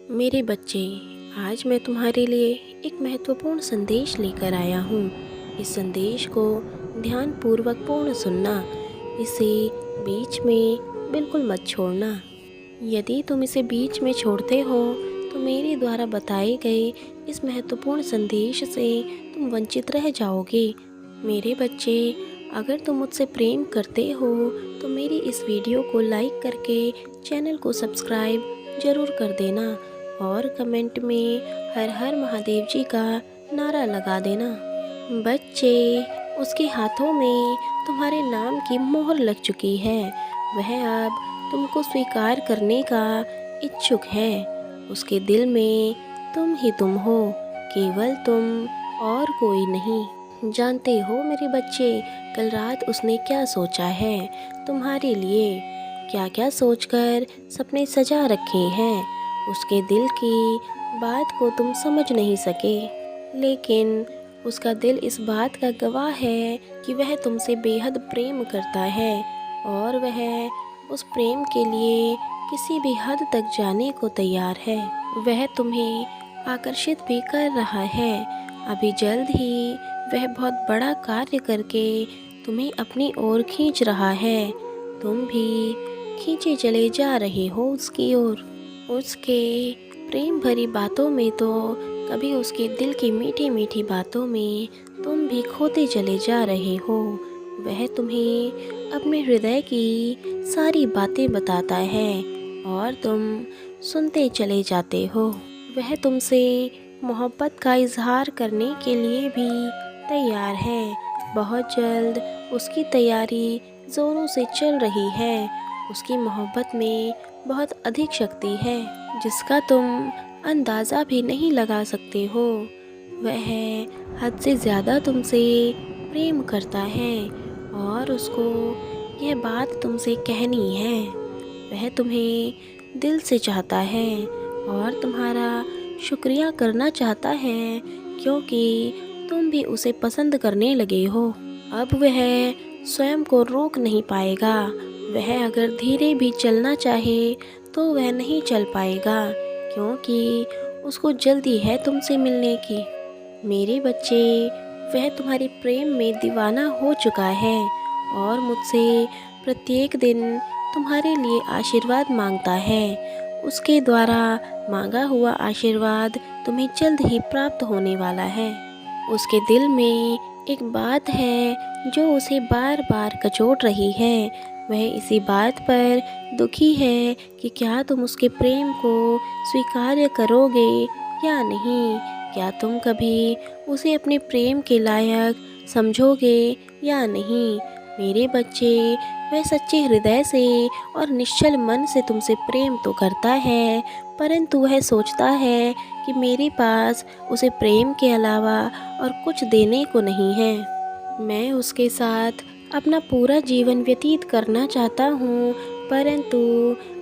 मेरे बच्चे, आज मैं तुम्हारे लिए एक महत्वपूर्ण संदेश लेकर आया हूँ। इस संदेश को ध्यानपूर्वक पूर्ण सुनना, इसे बीच में बिल्कुल मत छोड़ना। यदि तुम इसे बीच में छोड़ते हो तो मेरे द्वारा बताए गए इस महत्वपूर्ण संदेश से तुम वंचित रह जाओगे। मेरे बच्चे, अगर तुम मुझसे प्रेम करते हो तो मेरी इस वीडियो को लाइक करके चैनल को सब्सक्राइब ज़रूर कर देना और कमेंट में हर हर महादेव जी का नारा लगा देना। बच्चे, उसके हाथों में तुम्हारे नाम की मोहर लग चुकी है। वह अब तुमको स्वीकार करने का इच्छुक है। उसके दिल में तुम ही तुम हो, केवल तुम और कोई नहीं। जानते हो मेरे बच्चे, कल रात उसने क्या सोचा है तुम्हारे लिए, क्या क्या सोचकर सपने सजा रखे हैं। उसके दिल की बात को तुम समझ नहीं सके, लेकिन उसका दिल इस बात का गवाह है कि वह तुमसे बेहद प्रेम करता है और वह उस प्रेम के लिए किसी भी हद तक जाने को तैयार है। वह तुम्हें आकर्षित भी कर रहा है। अभी जल्द ही वह बहुत बड़ा कार्य करके तुम्हें अपनी ओर खींच रहा है। तुम भी खींचे चले जा रहे हो उसकी ओर। उसके प्रेम भरी बातों में तो कभी उसके दिल की मीठी मीठी बातों में तुम भी खोते चले जा रहे हो। वह तुम्हें अपने हृदय की सारी बातें बताता है और तुम सुनते चले जाते हो। वह तुमसे मोहब्बत का इजहार करने के लिए भी तैयार है। बहुत जल्द उसकी तैयारी ज़ोरों से चल रही है। उसकी मोहब्बत में बहुत अधिक शक्ति है जिसका तुम अंदाज़ा भी नहीं लगा सकते हो। वह हद से ज़्यादा तुमसे प्रेम करता है और उसको यह बात तुमसे कहनी है। वह तुम्हें दिल से चाहता है और तुम्हारा शुक्रिया करना चाहता है, क्योंकि तुम भी उसे पसंद करने लगे हो। अब वह स्वयं को रोक नहीं पाएगा। वह अगर धीरे भी चलना चाहे तो वह नहीं चल पाएगा, क्योंकि उसको जल्दी है तुमसे मिलने की। मेरे बच्चे, वह तुम्हारे प्रेम में दीवाना हो चुका है और मुझसे प्रत्येक दिन तुम्हारे लिए आशीर्वाद मांगता है। उसके द्वारा मांगा हुआ आशीर्वाद तुम्हें जल्द ही प्राप्त होने वाला है। उसके दिल में एक बात है जो उसे बार बार कचोट रही है। वह इसी बात पर दुखी है कि क्या तुम उसके प्रेम को स्वीकार करोगे या नहीं। क्या तुम कभी उसे अपने प्रेम के लायक समझोगे या नहीं। मेरे बच्चे, वह सच्चे हृदय से और निश्चल मन से तुमसे प्रेम तो करता है, परंतु वह सोचता है कि मेरे पास उसे प्रेम के अलावा और कुछ देने को नहीं है। मैं उसके साथ अपना पूरा जीवन व्यतीत करना चाहता हूँ, परंतु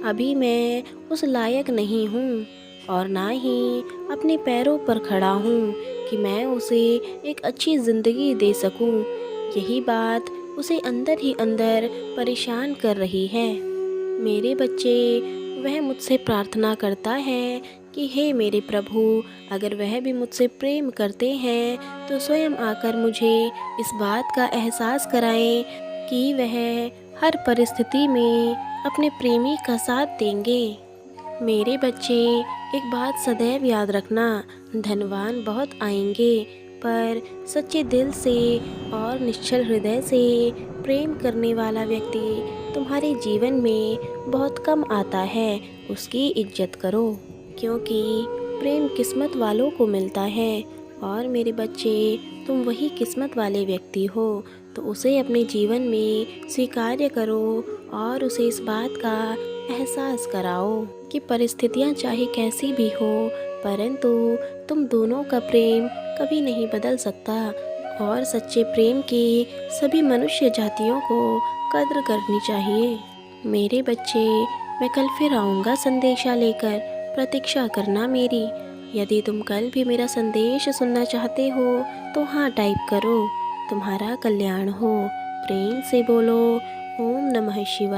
अभी मैं उस लायक नहीं हूँ और ना ही अपने पैरों पर खड़ा हूँ कि मैं उसे एक अच्छी ज़िंदगी दे सकूँ। यही बात उसे अंदर ही अंदर परेशान कर रही है। मेरे बच्चे, वह मुझसे प्रार्थना करता है कि हे मेरे प्रभु, अगर वह भी मुझसे प्रेम करते हैं तो स्वयं आकर मुझे इस बात का एहसास कराएं कि वह हर परिस्थिति में अपने प्रेमी का साथ देंगे। मेरे बच्चे, एक बात सदैव याद रखना, धनवान बहुत आएंगे, पर सच्चे दिल से और निश्चल हृदय से प्रेम करने वाला व्यक्ति तुम्हारे जीवन में बहुत कम आता है। उसकी इज्जत करो, क्योंकि प्रेम किस्मत वालों को मिलता है और मेरे बच्चे, तुम वही किस्मत वाले व्यक्ति हो, तो उसे अपने जीवन में स्वीकार्य करो और उसे इस बात का एहसास कराओ कि परिस्थितियाँ चाहे कैसी भी हो, परंतु तुम दोनों का प्रेम कभी नहीं बदल सकता और सच्चे प्रेम की सभी मनुष्य जातियों को कद्र करनी चाहिए। मेरे बच्चे, मैं कल फिर आऊँगा संदेशा लेकर, प्रतीक्षा करना मेरी। यदि तुम कल भी मेरा संदेश सुनना चाहते हो तो हाँ टाइप करो। तुम्हारा कल्याण हो। प्रेम से बोलो ओम नमः शिवाय।